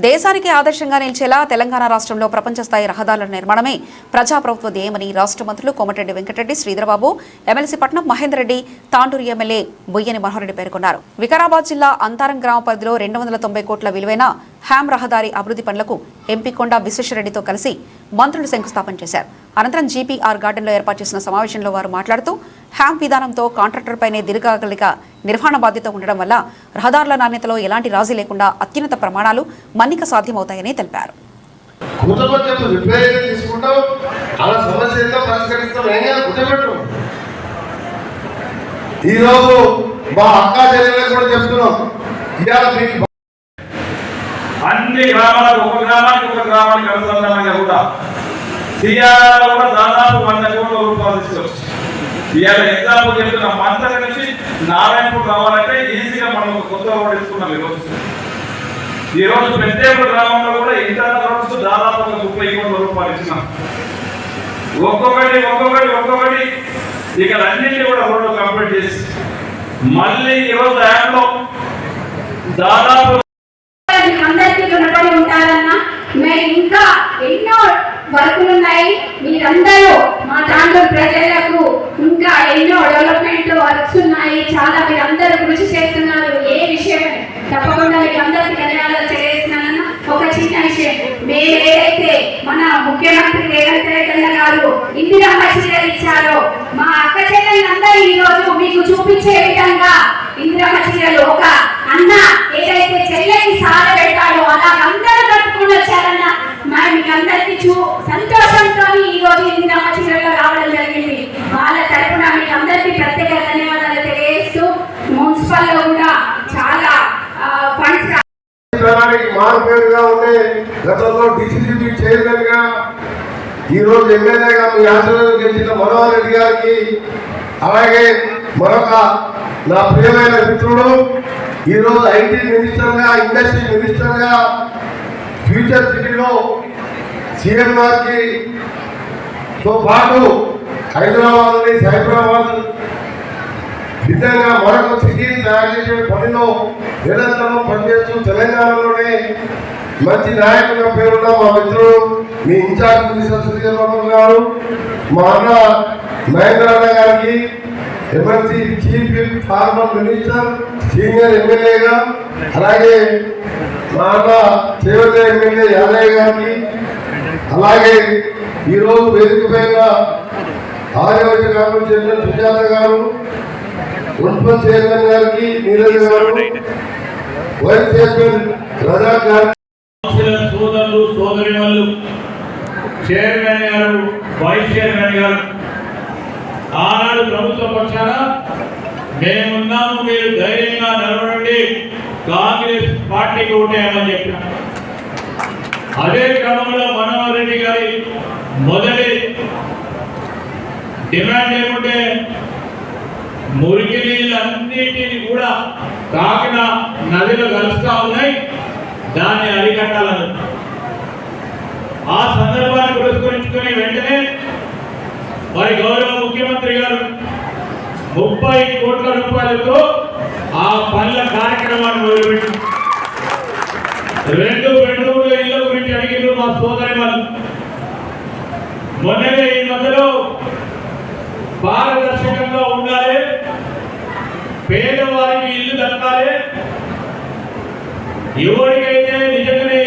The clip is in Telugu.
దేశానికి ఆదర్శంగా నిలిచేలా తెలంగాణ రాష్ట్రంలో ప్రపంచ స్థాయి రహదారుల నిర్మాణమే ప్రజాప్రభుత్వ ధ్యేయమని రాష్ట్ర మంత్రులు కోమటిరెడ్డి వెంకటరెడ్డి, శ్రీధరబాబు, ఎమ్మెల్సీ పట్నం మహేందర్ రెడ్డి, తాండూరు ఎమ్మెల్యే బొయ్యని మనోహర్ రెడ్డి పేర్కొన్నారు. వికారాబాద్ జిల్లా అంతారం గ్రామ పరిధిలో 290 కోట్ల విలువైన హ్యామ్ రహదారి అభివృద్ధి పనులకు ఎంపీ కొండ విశ్వేశ్వరరెడ్డితో కలిసి మంత్రులు శంకుస్థాపన చేశారు. అనంతరం జీపీఆర్ గార్డెన్లో ఏర్పాటు చేసిన సమావేశంలో వారు మాట్లాడుతూ హ్యామ్ విధానంతో కాంట్రాక్టర్పైనే దీర్ఘకాలిక నిర్వహణ బాధ్యత ఉండడం వల్ల రహదారుల నాణ్యతలో ఎలాంటి రాజీ లేకుండా అత్యున్నత ప్రమాణాలు మన్నిక సాధ్యమవుతాయని తెలిపారు. అన్ని గ్రామాలకు ఒక గ్రామానికి అనుసంధానంగా కూడా సిఆర్ఆర్ కూడా దాదాపు 100 కోట్ల రూపాయలు తీసుకొచ్చి ఇవాళ ఎగ్జాంపుల్ చెప్తున్న మంత్రి నుంచి నారాయణపూర్ రావాలంటే ఈజీగా మనం కొత్త రోడ్ ఇస్తున్నాం. ఈరోజు పెద్దేపూర్ గ్రామంలో కూడా ఇంటర్నల్ రోడ్స్ దాదాపు 30 కోట్ల రూపాయలు ఇచ్చినాం. ఒక్కొక్కటి ఇక్కడ అన్నింటినీ కూడా రోడ్లు కంప్లీట్ చేసి మళ్ళీ ఈరోజు యాప్లో దాదాపు ఇంకా ఎన్నో వర్కులు ఉన్నాయి. మీరందరూ మా దాంట్లో ప్రజలకు ఇంకా ఎన్నో డెవలప్మెంట్ వర్క్స్ ఉన్నాయి. చాలా మీరందరూ కృషి చేస్తున్నారు. ఏ విషయం తప్పకుండా మీకు అందరికీ ధన్యవాదాలు తెలియజేస్తున్నాను. ఒక చిన్న విషయం, మేము ఏదైతే మన ముఖ్యమంత్రి రేవంత్ రెడ్డి గారు ఇందిరమ్మ చీరలు ఇచ్చారో మా అక్క చెల్లెలందరూ ఈ రోజు మీకు చూపించే విధంగా ఇందిరమ్మ చీరలు ఒక అన్న ఏదైతే చెల్లెకి సార పెట్టాడో అలా అందరూ కట్టుకుని వచ్చారన్న మీకు అందరికీ సంతోషంతో ఈ రోజు ఇందిరమ్మ చీరలో రావడం జరిగింది. వాళ్ళ తరఫున మీకు అందరికీ ప్రత్యేక ధన్యవాదాలు తెలియజేస్తూ మున్సిపల్ లో కూడా చాలా ఫండ్స్ మారుపేరుగా ఉండే గతంలో డిసిసిబి చైర్మన్ గా ఈ రోజు ఎమ్మెల్యేగా మీ ఆశీర్వాదం గెలిచిన మనోహర్ రెడ్డి గారికి, అలాగే మరొక నా ప్రియమైన మిత్రుడు ఈరోజు ఐటీ మినిస్టర్గా, ఇండస్ట్రీ మినిస్టర్గా, ఫ్యూచర్ సిటీలో సీఎం గారికి తో పాటు హైదరాబాద్ని సైబరాబాద్ విధంగా మరొక సిటీని తయారు చేసే పనిలో నిరంతరం పనిచేస్తూ తెలంగాణలోనే మంచి నాయకుల పేరున్న మా మిత్రుడు మీ ఇన్ఛార్జ్ మినిస్టర్ శ్రీధరబాబు గారు, మా అన్న మహేంద్ర అన్న గారికి, MLC chief farmer minister, senior ఎమ్మెల్యేగా, అలాగే మా అన్న చేవత ఎమ్మెల్యే యాదయ్య గారికి, అలాగే ఈరోజు వేదిక పైన ఆర్యవైశ్య కార్పొరేషన్ చైర్మన్ సుజాత గారు, మున్సిపల్ చైర్మన్ గారికి నీరజ్ గారు, వైస్ చైర్మన్ రజాక్ గారు, సోదరులు సోదరిమల్లు, చైర్మన్ గారు, వైస్ చైర్మన్ గారు, ఆనాడు ప్రభుత్వ పక్షాన మేమున్నాము, మీరు ధైర్యంగా నిలబడండి, కాంగ్రెస్ పార్టీకి ఓటేయమని చెప్పినారు. అదే క్రమంలో మనోహర్ రెడ్డి గారి మొదటి డిమాండ్ ఏమంటే మురికి నీళ్ళన్నిటిని కూడా కాకిన నదిలో కలుస్తూ ఉన్నాయి, దాన్ని అరికట్టాలని. ఆ సందర్భాన్ని పురస్కరించుకుని వెంటనే మరి గౌరవ ముఖ్యమంత్రి గారు 30 కోట్ల రూపాయలతో ఆ పనుల కార్యక్రమాన్ని మొదలుపెట్టింది. 2 బెడ్రూమ్ల ఇళ్ళ గురించి అడిగిన మా సోదరిమల్లు మొన్ననే ఈ మధ్యలో పారదర్శకంగా ఉండాలి, పేదవారికి ఇల్లు దక్కాలి, ఎవరికైతే నిజంగానే